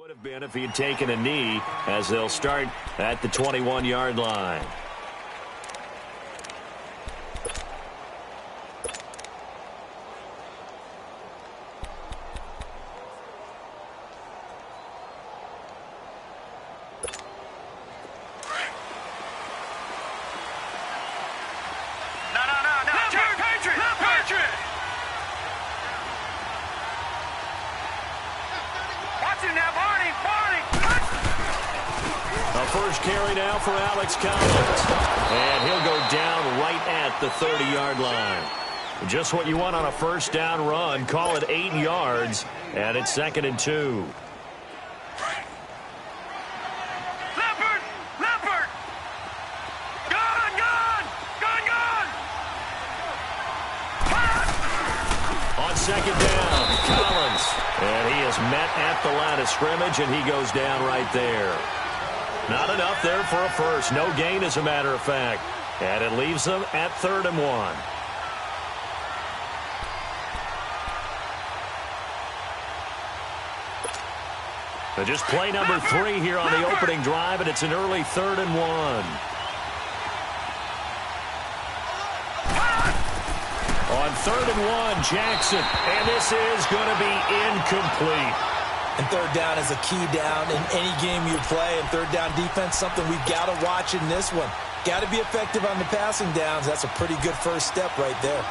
would have been if he had taken a knee, as they'll start at the 21-yard line. First carry now for Alex Collins. And he'll go down right at the 30-yard line. Just what you want on a first down run. Call it 8 yards, and it's 2nd and 2. Leopard! Gun! On 2nd down, Collins. And he is met at the line of scrimmage, and he goes down right there. Not enough there for a first. No gain, as a matter of fact. And it leaves them at 3rd and 1. Just play number 3 here on the opening drive, and it's an early 3rd and 1. On 3rd and 1, Jackson. And this is going to be incomplete. And 3rd down is a key down in any game you play. And 3rd down defense, something we've got to watch in this one. Got to be effective on the passing downs. That's a pretty good first step right there.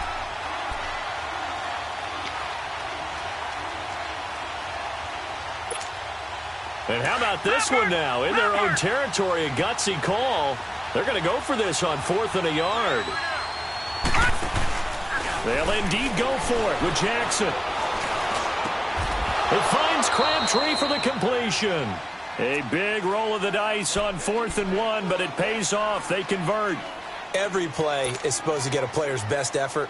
And how about this one now? In their own territory, a gutsy call. They're going to go for this on 4th and a yard. They'll indeed go for it with Jackson. It finds Crabtree for the completion. A big roll of the dice on 4th and 1, but it pays off. They convert. Every play is supposed to get a player's best effort.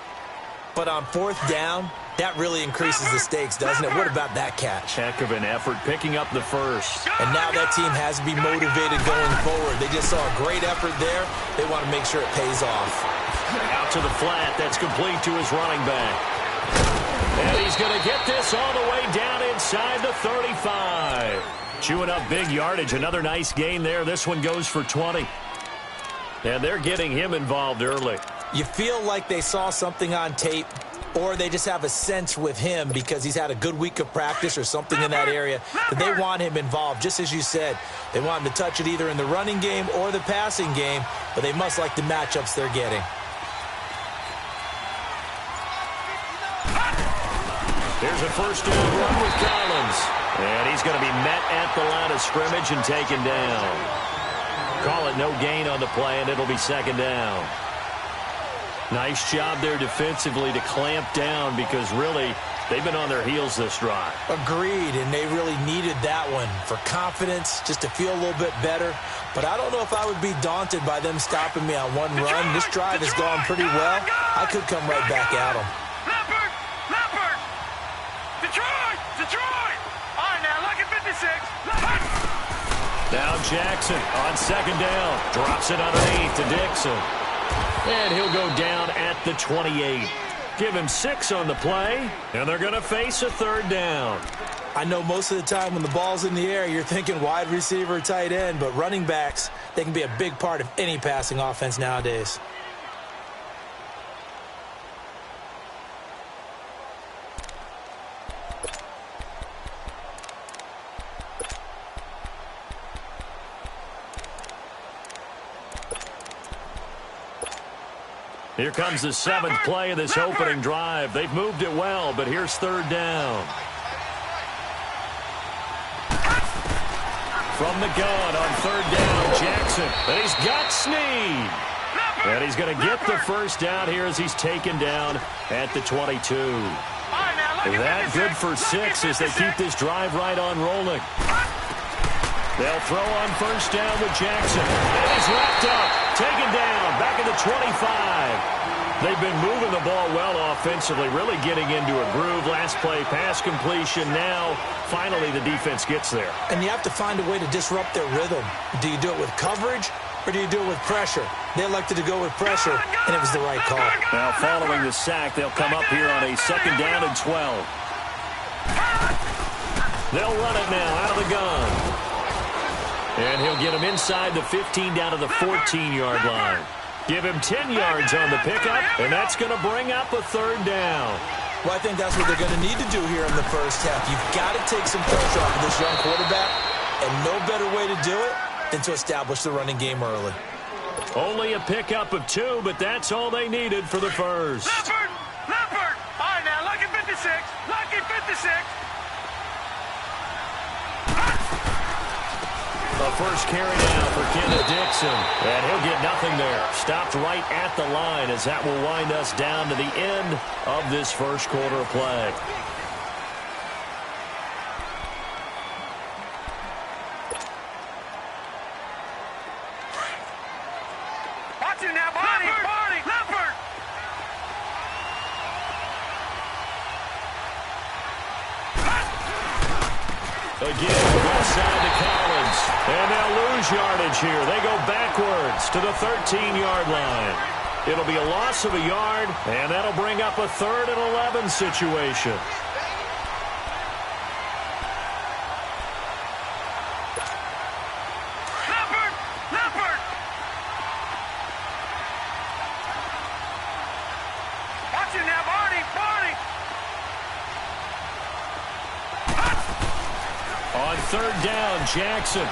But on 4th down, that really increases the stakes, doesn't it? What about that catch? Heck of an effort picking up the first. And now that team has to be motivated going forward. They just saw a great effort there. They want to make sure it pays off. Out to the flat. That's complete to his running back. And he's going to get this all the way down inside the 35. Chewing up big yardage. Another nice gain there. This one goes for 20. And they're getting him involved early. You feel like they saw something on tape, or they just have a sense with him because he's had a good week of practice or something in that area that they want him involved. Just as you said, they want him to touch it either in the running game or the passing game, but they must like the matchups they're getting. Here's a first down run with Collins. And he's going to be met at the line of scrimmage and taken down. Call it no gain on the play, and it'll be 2nd down. Nice job there defensively to clamp down because really they've been on their heels this drive. Agreed, and they really needed that one for confidence, just to feel a little bit better. But I don't know if I would be daunted by them stopping me on one run. This drive has gone pretty well. I could come right back at them. Leopard! Detroit! All right, now look at 56. Now Jackson on 2nd down. Drops it underneath to Dixon. And he'll go down at the 28. Give him 6 on the play, and they're going to face a 3rd down. I know most of the time when the ball's in the air, you're thinking wide receiver, tight end, but running backs, they can be a big part of any passing offense nowadays. Here comes the 7th play of this opening drive. They've moved it well, but here's 3rd down. From the gun on 3rd down, Jackson. And he's got Snead. And he's going to get the first down here as he's taken down at the 22. That good for 6 as they keep this drive right on rolling. They'll throw on first down with Jackson. And he's wrapped up, taken down, back at the 25. They've been moving the ball well offensively, really getting into a groove. Last play, pass completion. Now, finally, the defense gets there. And you have to find a way to disrupt their rhythm. Do you do it with coverage, or do you do it with pressure? They elected to go with pressure, and it was the right call. Now, following the sack, they'll come up here on a 2nd down and 12. They'll run it now out of the gun. And he'll get him inside the 15 down to the 14-yard line. Give him 10 yards on the pickup, and that's going to bring up a third down. Well, I think that's what they're going to need to do here in the first half. You've got to take some pressure off of this young quarterback, and no better way to do it than to establish the running game early. Only a pickup of 2, but that's all they needed for the first. Leopard! Leopard! All right, now, lucky 56. Lucky 56. The first carry now for Kenneth Dixon. And he'll get nothing there. Stopped right at the line as that will wind us down to the end of this first quarter of play. Watch it now, Barney! Barney! Leopard! Again, left side to Collins. And they'll lose yardage here. They go backwards to the 13-yard line. It'll be a loss of a yard, and that'll bring up a 3rd and 11 situation. Leopard! Leopard! Watch it now, Barney! Barney! On 3rd down, Jackson.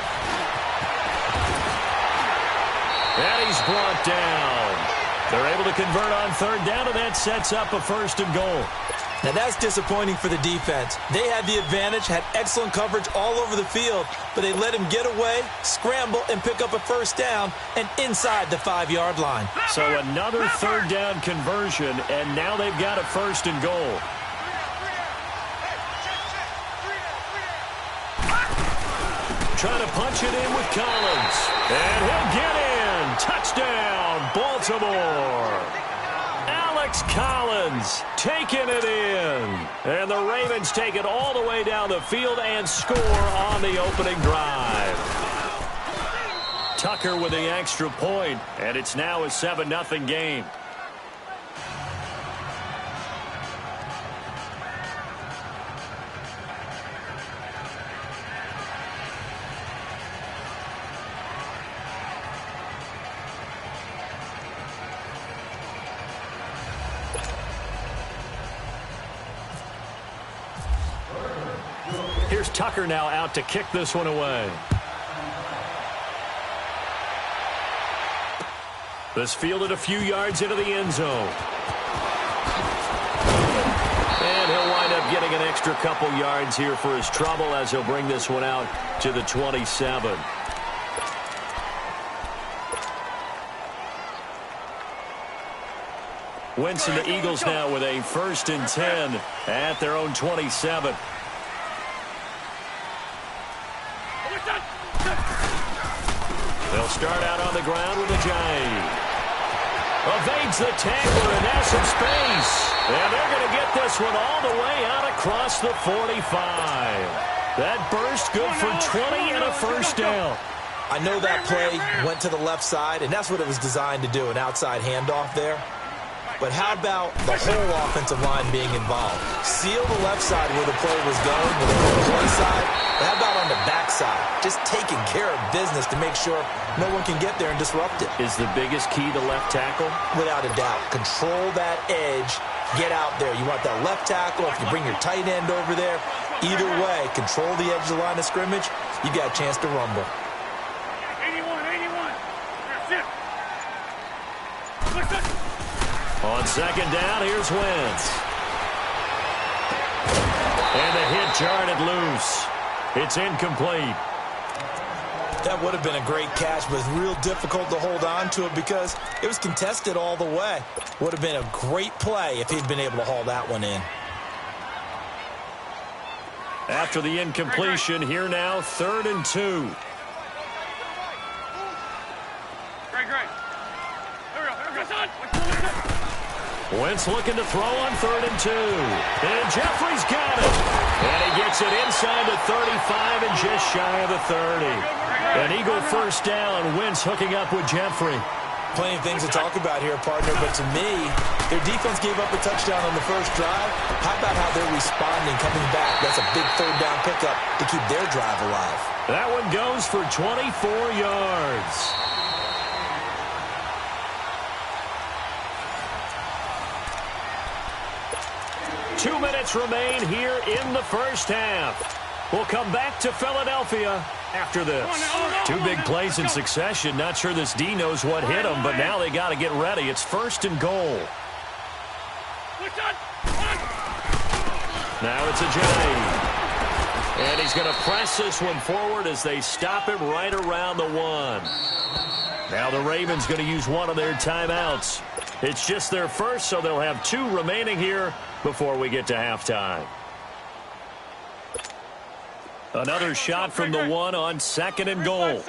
And he's brought down. They're able to convert on 3rd down, and that sets up a 1st and goal. Now, that's disappointing for the defense. They had the advantage, had excellent coverage all over the field, but they let him get away, scramble, and pick up a 1st down and inside the 5-yard line. So another 3rd down conversion, and now they've got a 1st and goal. Trying to punch it in with Collins. And he'll get in. Touchdown, Baltimore. Alex Collins taking it in. And the Ravens take it all the way down the field and score on the opening drive. Tucker with the extra point, and it's now a 7-0 game. Here's Tucker now out to kick this one away. This fielded a few yards into the end zone. And he'll wind up getting an extra couple yards here for his trouble as he'll bring this one out to the 27. Wentz and the Eagles now with a 1st and 10 at their own 27. They'll start out on the ground with a Ajayi. Evades the tackler, and has some space. And they're going to get this one all the way out across the 45. That burst good for 20 and a 1st down. I know that play went to the left side, and that's what it was designed to do, an outside handoff there. But how about the whole offensive line being involved? Seal the left side where the play was going, with the play side. But how about on the back side? Just taking care of business to make sure no one can get there and disrupt it. Is the biggest key the left tackle? Without a doubt. Control that edge. Get out there. You want that left tackle. If you bring your tight end over there, either way, control the edge of the line of scrimmage, you got a chance to rumble. 81, 81. That's it. On 2nd down, here's Wentz. And the hit jarred it loose. It's incomplete. That would have been a great catch, but it's real difficult to hold on to it because it was contested all the way. Would have been a great play if he'd been able to haul that one in. After the incompletion, here now, 3rd and 2. Great. Here we go, son. Wentz looking to throw on 3rd and 2. And Jeffrey's got it. And he gets it inside the 35 and just shy of the 30. An Eagle 1st down. Wentz hooking up with Jeffrey. Plenty of things to talk about here, partner, but to me, their defense gave up a touchdown on the first drive. How about how they're responding, coming back? That's That's a big third down pickup to keep their drive alive. That one goes for 24 yards. Two minutes remain here in the first half. We'll come back to Philadelphia after this. Two big plays in succession. Not sure this D knows what hit them, but now they got to get ready. It's first and goal. Now it's a J. And he's going to press this one forward as they stop him right around the 1. Now the Ravens going to use one of their timeouts. It's just their first, so they'll have 2 remaining here before we get to halftime. Another shot from the 1 on second and goal.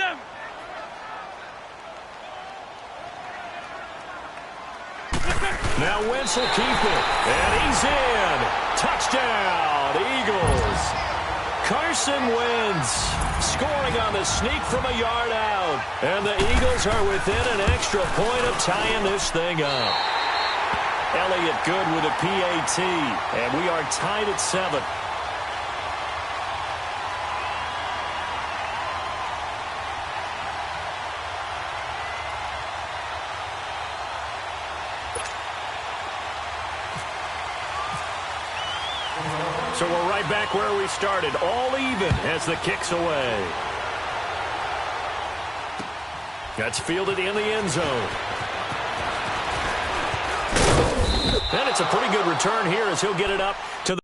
Now Wentz will keep it. And he's in. Touchdown, Eagles. Carson Wentz scoring on the sneak from a yard out. And the Eagles are within an extra point of tying this thing up. Elliott good with a PAT. And we are tied at 7. So we're right back where we started, all even as the kick's away. That's fielded in the end zone. And it's a pretty good return here as he'll get it up to the...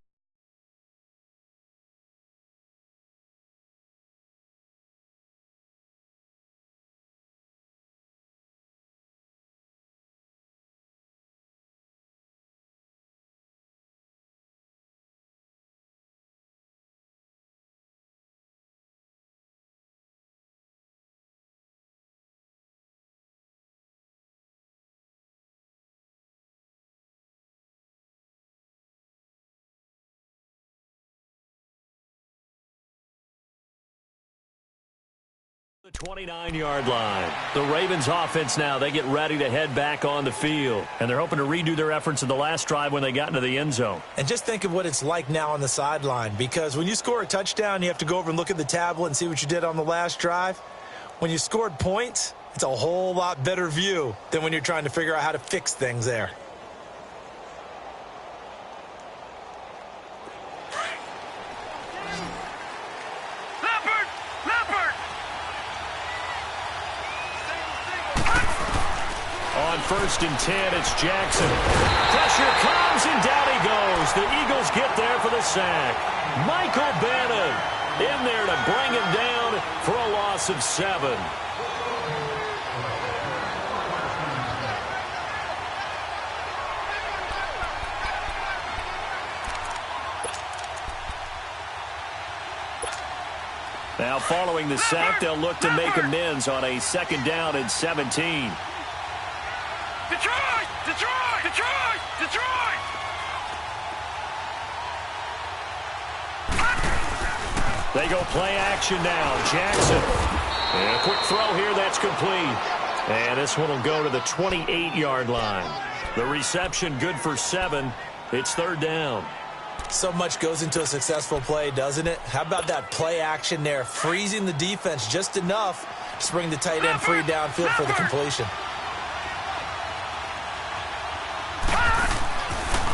The 29-yard line. The Ravens offense now, they get ready to head back on the field. And they're hoping to redo their efforts in the last drive when they got into the end zone. And just think of what it's like now on the sideline, because when you score a touchdown, you have to go over and look at the tablet and see what you did on the last drive. When you scored points, it's a whole lot better view than when you're trying to figure out how to fix things there. First and 10, it's Jackson. Pressure comes, and down he goes. The Eagles get there for the sack. Michael Bannon in there to bring him down for a loss of 7. Now following the sack, they'll look to make amends on a second down and 17. Detroit! Detroit! Detroit! Detroit! They go play action now. Jackson. And a quick throw here. That's complete. And this one will go to the 28-yard line. The reception good for 7. It's third down. So much goes into a successful play, doesn't it? How about that play action there? Freezing the defense just enough to bring the tight end free downfield for the completion.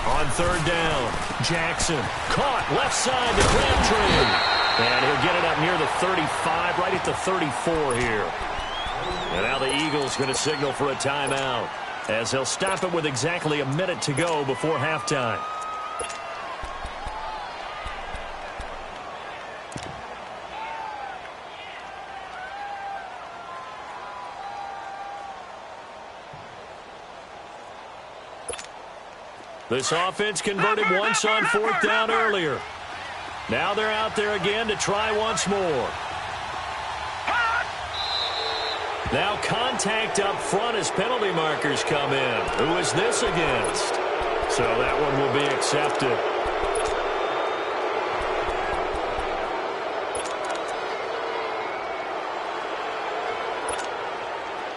On third down, Jackson caught left side to Crabtree. And he'll get it up near the 35, right at the 34 here. And now the Eagles going to signal for a timeout as they'll stop it with exactly a minute to go before halftime. This offense converted once on fourth down earlier. Now they're out there again to try once more. Now contact up front as penalty markers come in. Who is this against? So that one will be accepted.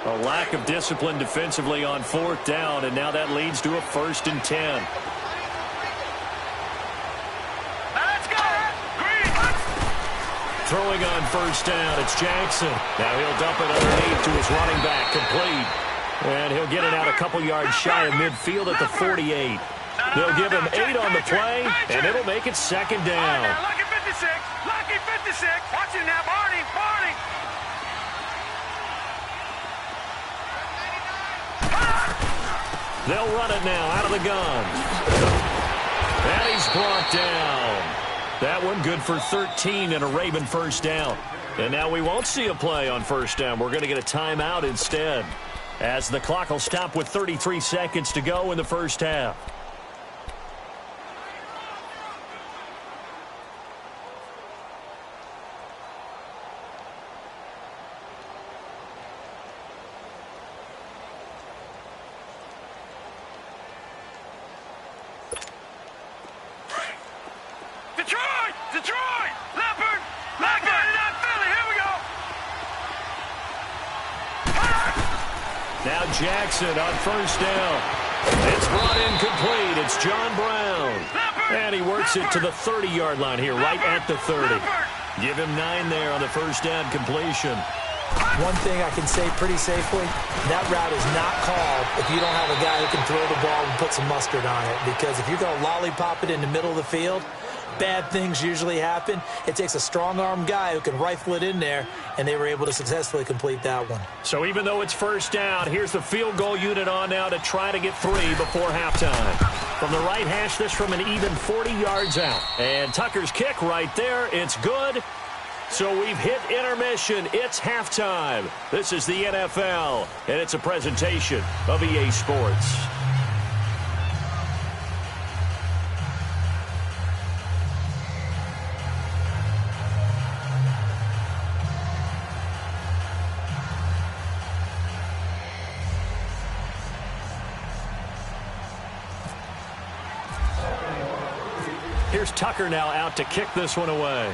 A lack of discipline defensively on fourth down, and now that leads to a 1st and 10. Let's go! throwing on first down. It's Jackson. Now he'll dump it underneath to his running back, complete. And he'll get it out a couple yards shy of midfield at the 48. They'll give him 8 on the play, and it'll make it second down. Lucky 56. Lucky 56. Watch it now, Barney. Barney. They'll run it now out of the gun. And he's brought down. That one good for 13 and a Raven first down. And now we won't see a play on first down. We're going to get a timeout instead, as the clock will stop with 33 seconds to go in the first half. Detroit! Leopard! Leopard! Not Philly! Here we go! Now Jackson on first down. It's brought in complete. It's John Brown. And he works it to the 30-yard line here, right at the 30. Give him 9 there on the first down completion. One thing I can say pretty safely, that route is not called if you don't have a guy who can throw the ball and put some mustard on it. Because if you're going to lollipop it in the middle of the field, bad things usually happen. It takes a strong-arm guy who can rifle it in there, and they were able to successfully complete that one. So even though it's first down, here's the field goal unit on now to try to get 3 before halftime. From the right hash, this from an even 40 yards out. And Tucker's kick right there. It's good. So we've hit intermission. It's halftime. This is the NFL, and it's a presentation of EA Sports. Here's Tucker now out to kick this one away.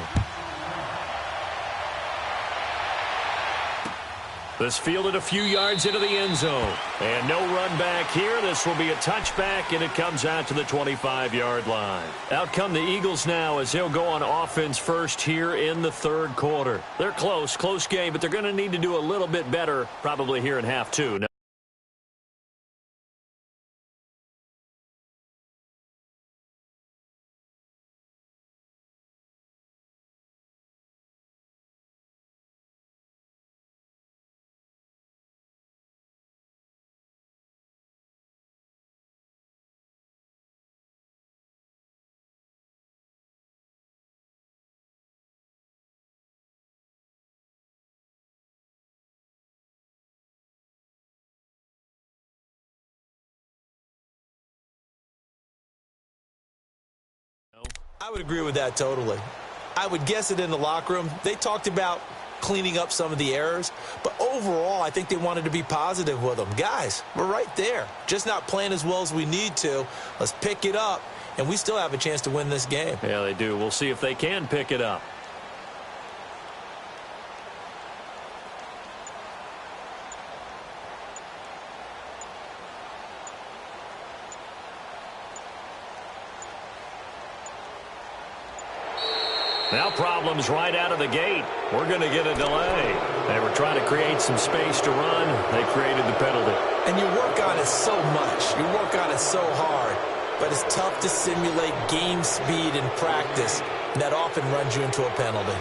This fielded a few yards into the end zone. And no run back here. This will be a touchback, and it comes out to the 25-yard line. Out come the Eagles now as they'll go on offense first here in the third quarter. They're close game, but they're going to need to do a little bit better probably here in half two. I would agree with that totally. I would guess it in the locker room. They talked about cleaning up some of the errors, but overall, I think they wanted to be positive with them. Guys, we're right there. Just not playing as well as we need to. Let's pick it up, and we still have a chance to win this game. Yeah, they do. We'll see if they can pick it up. Now problems right out of the gate. We're going to get a delay. They were trying to create some space to run. They created the penalty. And you work on it so much. You work on it so hard. But it's tough to simulate game speed in practice. And that often runs you into a penalty.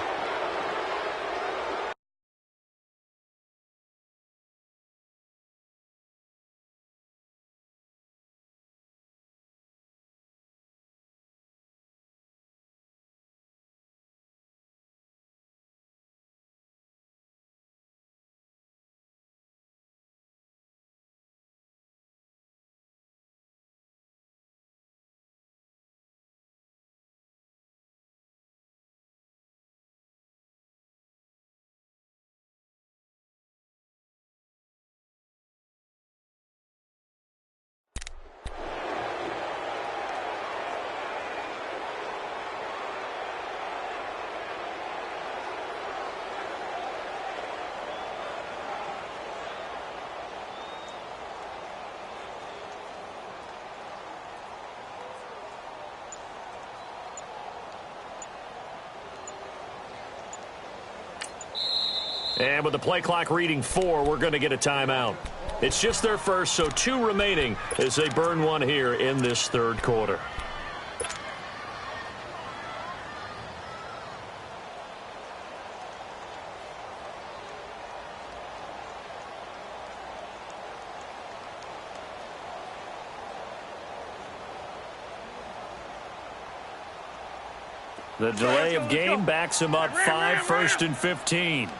And with the play clock reading 4, we're going to get a timeout. It's just their first, so 2 remaining as they burn one here in this third quarter. The delay of game backs him up 5, 1st and 15.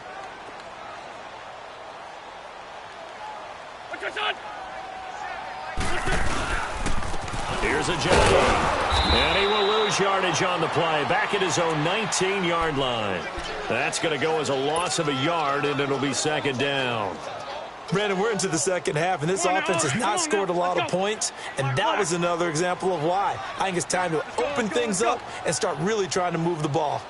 Here's a jab. And he will lose yardage on the play. Back at his own 19-yard line. That's going to go as a loss of a yard, and it'll be 2nd down. Brandon, we're into the second half, and this offense has not scored a lot of points, and that was another example of why. I think it's time to open things up and start really trying to move the ball.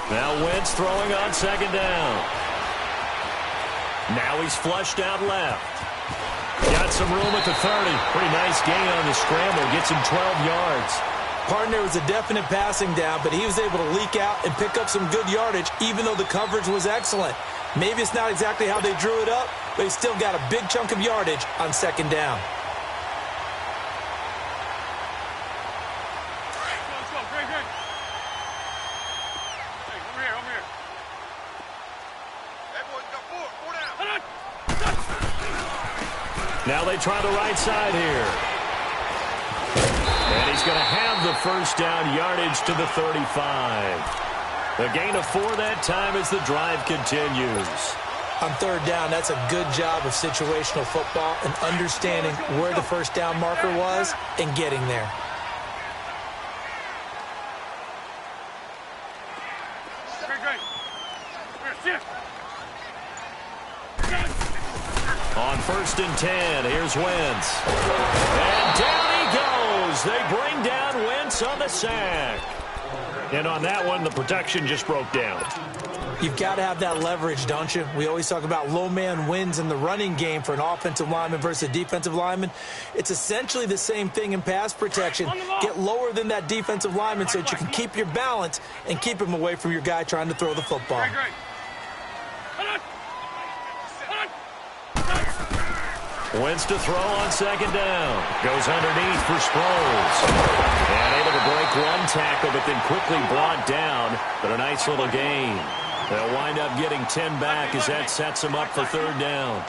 Now Wentz throwing on 2nd down. Now he's flushed out left. Got some room at the 30. Pretty nice gain on the scramble. Gets him 12 yards. Partner was a definite passing down, but he was able to leak out and pick up some good yardage, even though the coverage was excellent. Maybe it's not exactly how they drew it up, but he still got a big chunk of yardage on 2nd down. Now they try the right side here. And he's going to have the first down, yardage to the 35. A gain of 4 that time as the drive continues. On 3rd down, that's a good job of situational football and understanding where the first down marker was and getting there. On 1st and 10, here's Wentz. And down he goes. They bring down Wentz on the sack. And on that one, the protection just broke down. You've got to have that leverage, don't you? We always talk about low man wins in the running game for an offensive lineman versus a defensive lineman. It's essentially the same thing in pass protection. Get lower than that defensive lineman so that you can keep your balance and keep him away from your guy trying to throw the football. Wentz to throw on 2nd down. Goes underneath for Sproles. And able to break one tackle, but then quickly brought down. But a nice little gain. They'll wind up getting 10 back as that sets him up for 3rd down.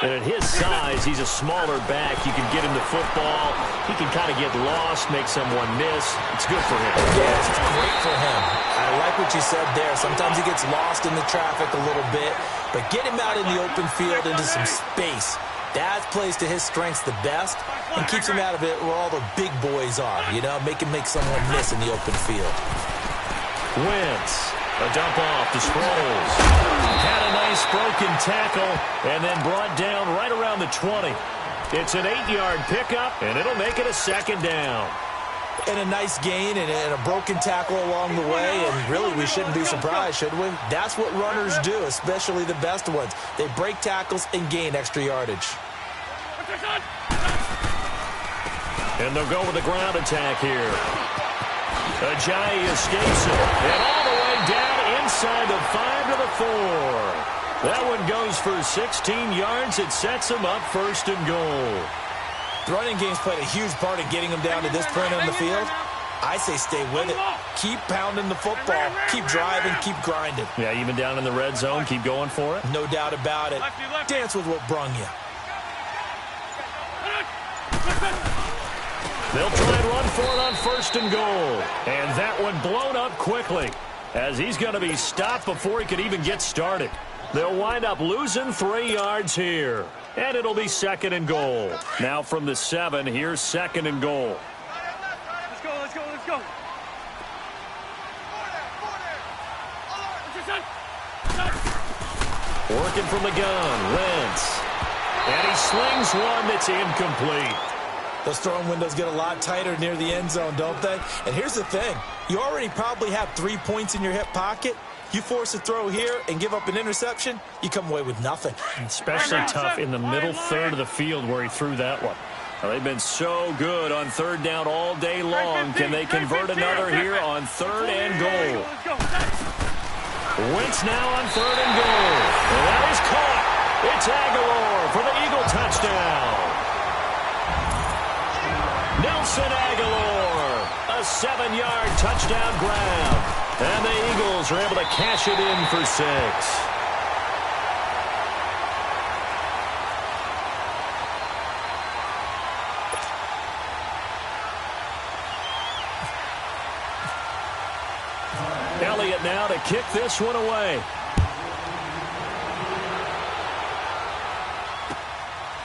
And at his size, he's a smaller back. You can get him the football. He can kind of get lost, make someone miss. It's good for him. Yes, it's great for him. I like what you said there. Sometimes he gets lost in the traffic a little bit. But get him out in the open field into some space. That plays to his strengths the best and keeps him out of it where all the big boys are, you know, make someone miss in the open field. Wentz, a dump off to Sproles. Had a nice broken tackle and then brought down right around the 20. It's an 8-yard pickup, and it'll make it a 2nd down. And a nice gain and a broken tackle along the way, and really we shouldn't be surprised, should we? That's what runners do, especially the best ones. They break tackles and gain extra yardage. And they'll go with the ground attack here. Ajayi escapes it, and all the way down inside the 5 to the 4. That one goes for 16 yards. It sets him up 1st and goal. The running game's played a huge part in getting him down to this point on the field. I say stay with it. Keep pounding the football. Keep driving. Keep grinding. Yeah, even down in the red zone, keep going for it. No doubt about it. Dance with what brung you. They'll try and run for it on 1st and goal. And that one blown up quickly as he's going to be stopped before he could even get started. They'll wind up losing 3 yards here. And it'll be 2nd and goal. Now from the 7, here's 2nd and goal. Let's go, let's go, let's go. Working from the gun, Wentz. And he slings one that's incomplete. Those throwing windows get a lot tighter near the end zone, don't they? And here's the thing. You already probably have 3 points in your hip pocket. You force a throw here and give up an interception, you come away with nothing. Especially tough in the middle third of the field where he threw that one. Well, they've been so good on third down all day long. Can they convert another here on third and goal? Wentz now on third and goal. And that is caught. It's Aguilar for the Eagle touchdown. Nelson Aguilar, a 7-yard touchdown grab. And the Eagles are able to cash it in for 6. Elliott now to kick this one away.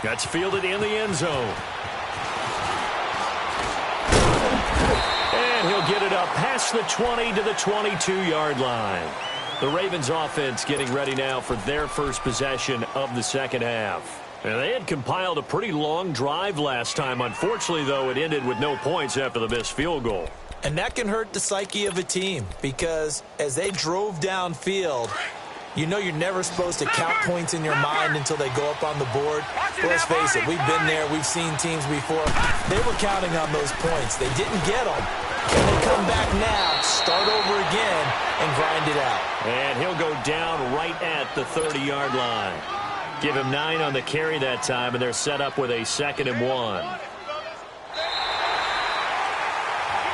That's fielded in the end zone. And he'll get it up past the 20 to the 22-yard line. The Ravens offense getting ready now for their first possession of the second half. And they had compiled a pretty long drive last time. Unfortunately, though, it ended with no points after the missed field goal. And that can hurt the psyche of a team because as they drove downfield, you know you're never supposed to count points in your mind until they go up on the board. But let's face it, we've been there. We've seen teams before. They were counting on those points. They didn't get them. Can they come back now, start over again, and grind it out? And he'll go down right at the 30-yard line. Give him 9 on the carry that time, and they're set up with a 2nd and 1.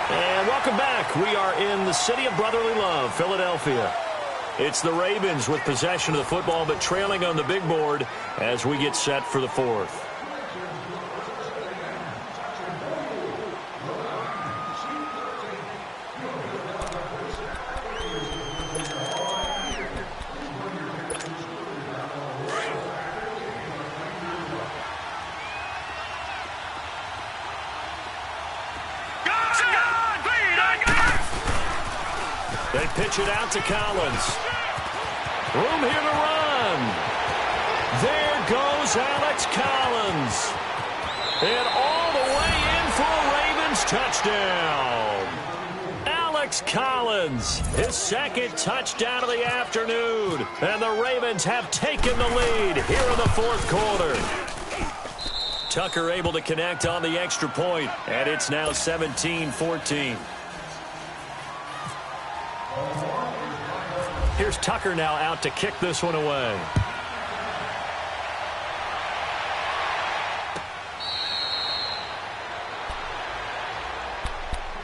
And welcome back. We are in the city of brotherly love, Philadelphia. It's the Ravens with possession of the football, but trailing on the big board as we get set for the 4th. They pitch it out to Collins. Room here to run. There goes Alex Collins. And all the way in for a Ravens touchdown. Alex Collins, his 2nd touchdown of the afternoon. And the Ravens have taken the lead here in the 4th quarter. Tucker able to connect on the extra point, and it's now 17-14. Here's Tucker now out to kick this one away.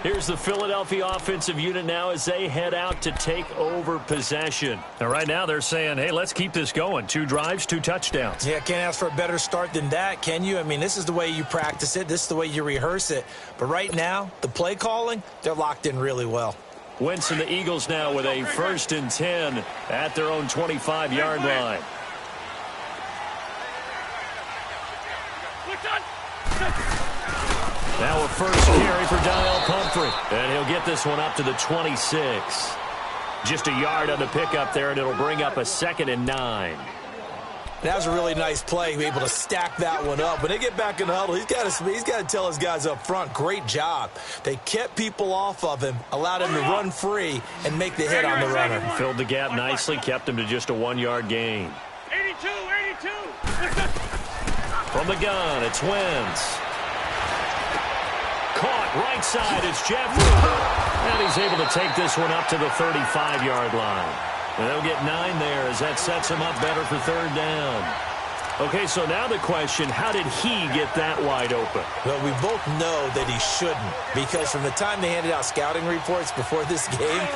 Here's the Philadelphia offensive unit now as they head out to take over possession. And right now they're saying, hey, let's keep this going. 2 drives, 2 touchdowns. Yeah, can't ask for a better start than that, can you? I mean, this is the way you practice it. This is the way you rehearse it. But right now, the play calling, they're locked in really well. Wentz and the Eagles now with a 1st and 10 at their own 25-yard line. Now a first carry for Donnell Pumphrey. And he'll get this one up to the 26. Just a yard on the pickup there, and it'll bring up a 2nd and 9. That was a really nice play, able to stack that one up. When they get back in the huddle, he's got to tell his guys up front, great job. They kept people off of him, allowed him to run free and make the hit on the runner. Filled the gap nicely, kept him to just a 1-yard gain. 82. From the gun, it's Wentz. Caught right side, it's Jeffrey. And he's able to take this one up to the 35-yard line. And they'll get 9 there as that sets him up better for 3rd down. Okay, so now the question, how did he get that wide open? Well, we both know that he shouldn't, because from the time they handed out scouting reports before this game,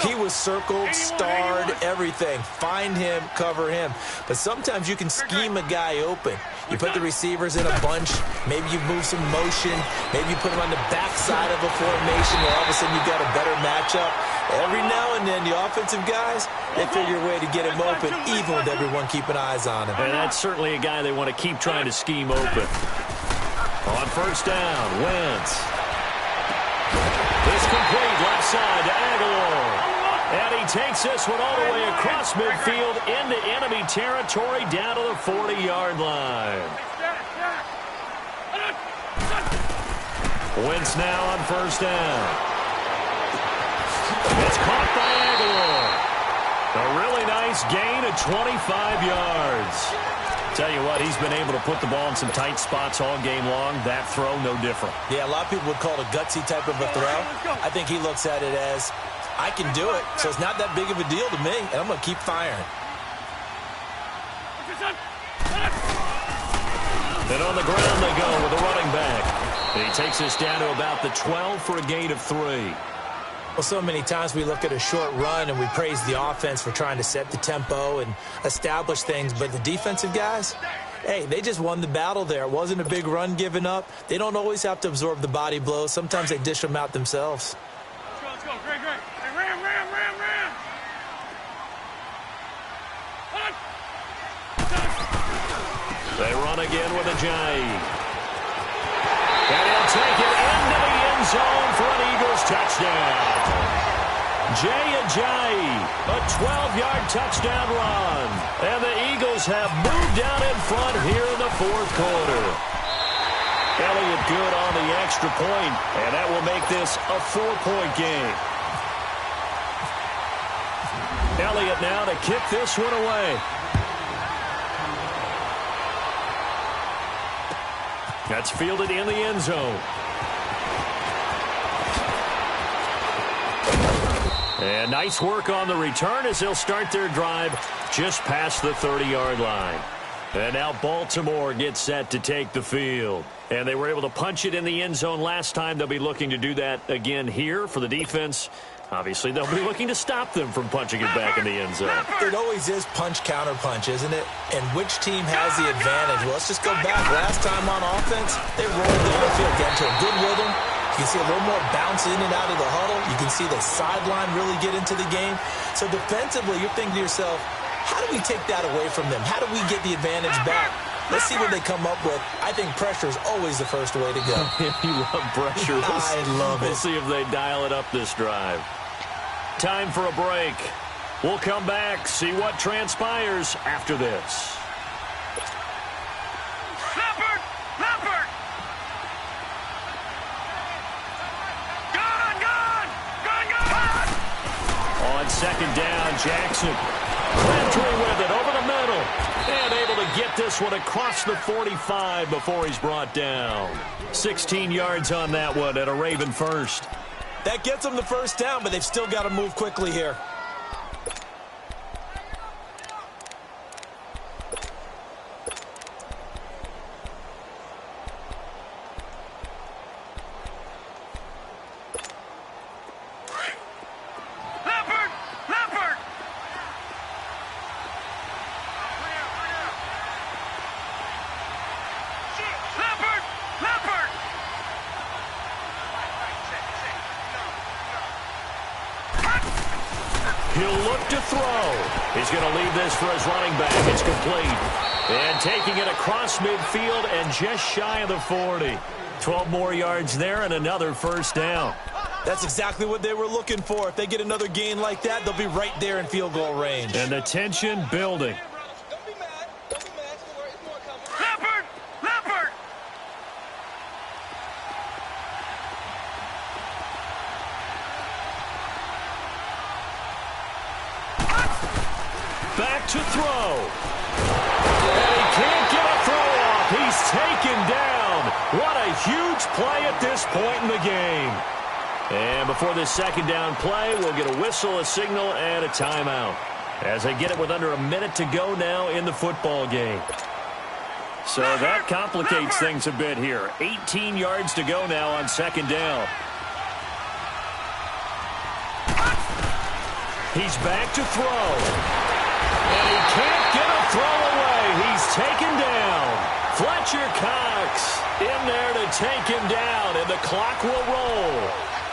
he was circled, starred, everything. Find him, cover him. But sometimes you can scheme a guy open. You put the receivers in a bunch. Maybe you move some motion. Maybe you put them on the backside of a formation where all of a sudden you've got a better matchup. Every now and then, the offensive guys, they figure a way to get him open, even with everyone keeping eyes on him. And that's certainly a guy they want to keep trying to scheme open. On 1st down, Wentz. It's complete left side to Aguilar. And he takes this one all the way across midfield into enemy territory down to the 40-yard line. Wentz now on 1st down. It's caught by Aguilar. A really nice gain of 25 yards. tell you what, he's been able to put the ball in some tight spots all game long. That throw, no different. Yeah, a lot of people would call it a gutsy type of a throw. I think he looks at it as, I can do it, so it's not that big of a deal to me, and I'm going to keep firing. And on the ground they go with a running back. And he takes us down to about the 12 for a gain of 3. Well, so many times we look at a short run and we praise the offense for trying to set the tempo and establish things, but the defensive guys, hey, they just won the battle there. It wasn't a big run given up. They don't always have to absorb the body blows. Sometimes they dish them out themselves. Let's go. Great. Hey, ram. They run again with Ajayi. And he'll take it into the end zone for an Eagles touchdown. Ajayi, a 12-yard touchdown run. And the Eagles have moved down in front here in the fourth quarter. Elliott good on the extra point, and that will make this a 4-point game. Elliott now to kick this one away. That's fielded in the end zone. And nice work on the return as they'll start their drive just past the 30-yard line. And now Baltimore gets set to take the field. And they were able to punch it in the end zone last time. They'll be looking to do that again here for the defense. Obviously, they'll be looking to stop them from punching it back in the end zone. It always is punch, counter punch, isn't it? And which team has the advantage? Well, let's just go back. Last time on offense, they rolled down the field, get into a good rhythm. You can see a little more bounce in and out of the huddle. You can see the sideline really get into the game. So defensively, you're thinking to yourself, how do we take that away from them? How do we get the advantage back? Let's see what they come up with. I think pressure is always the first way to go. You love pressure. I love it. We'll see if they dial it up this drive. Time for a break. We'll come back, see what transpires after this. Leopard! Gun! On second down, Jackson. Crabtree with it over the middle. And able to get this one across the 45 before he's brought down. 16 yards on that one at a Raven first. That gets them the first down, but they've still got to move quickly here. He'll look to throw. He's going to leave this for his running back. It's complete. And taking it across midfield and just shy of the 40. 12 more yards there and another first down. That's exactly what they were looking for. If they get another gain like that, they'll be right there in field goal range. And the tension building. Back to throw. And he can't get a throw off. He's taken down. What a huge play at this point in the game. And before this second down play, we'll get a whistle, a signal, and a timeout. As they get it with under a minute to go now in the football game. So that complicates things a bit here. 18 yards to go now on second down. He's back to throw. And he can't get a throw away. He's taken down. Fletcher Cox in there to take him down, and the clock will roll.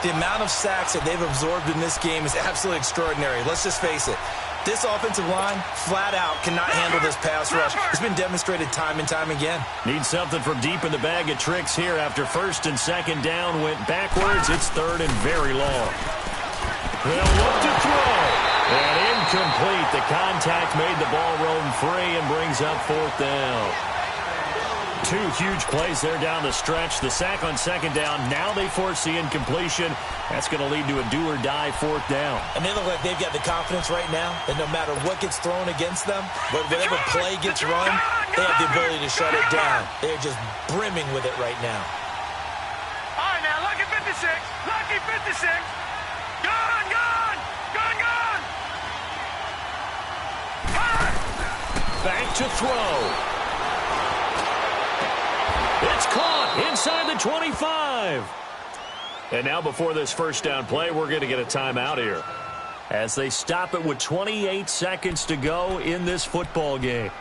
The amount of sacks that they've absorbed in this game is absolutely extraordinary. Let's just face it. This offensive line, flat out, cannot handle this pass rush. It's been demonstrated time and time again. Need something from deep in the bag of tricks here. After first and second down went backwards, it's third and very long. They'll look to throw. And incomplete. The contact made the ball roam free and brings up fourth down. Two huge plays there down the stretch. The sack on second down. Now they force the incompletion. That's going to lead to a do-or-die fourth down. And they look like they've got the confidence right now that no matter what gets thrown against them, whatever play gets run, they have the ability to shut it down. They're just brimming with it right now. All right, now, lucky 56. Lucky 56. Gone, gone. Gone, gone. Back to throw. It's caught inside the 25. And now before this first down play, we're going to get a timeout here as they stop it with 28 seconds to go in this football game.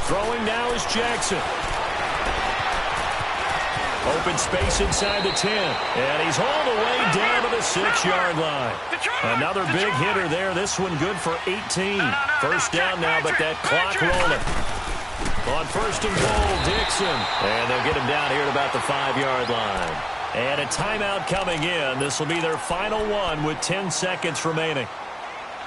Throwing now is Jackson. Open space inside the 10. And he's all the way down to the 6-yard line. Another big hitter there. This one good for 18. First down now, but that clock rolling. On first and goal, Dixon. And they'll get him down here at about the 5-yard line. And a timeout coming in. This will be their final one with 10 seconds remaining.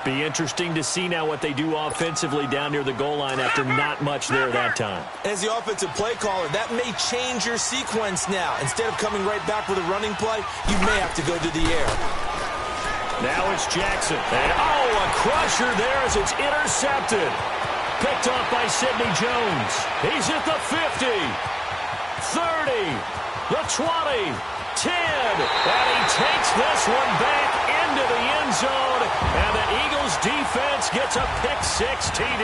Be interesting to see now what they do offensively down near the goal line after not much there that time. As the offensive play caller, that may change your sequence now. Instead of coming right back with a running play, you may have to go to the air. Now it's Jackson. And a crusher there as it's intercepted. Picked off by Sidney Jones. He's at the 50, 30, the 20, 10. And he takes this one back into the end zone. And the Eagles defense gets a pick-6 TD.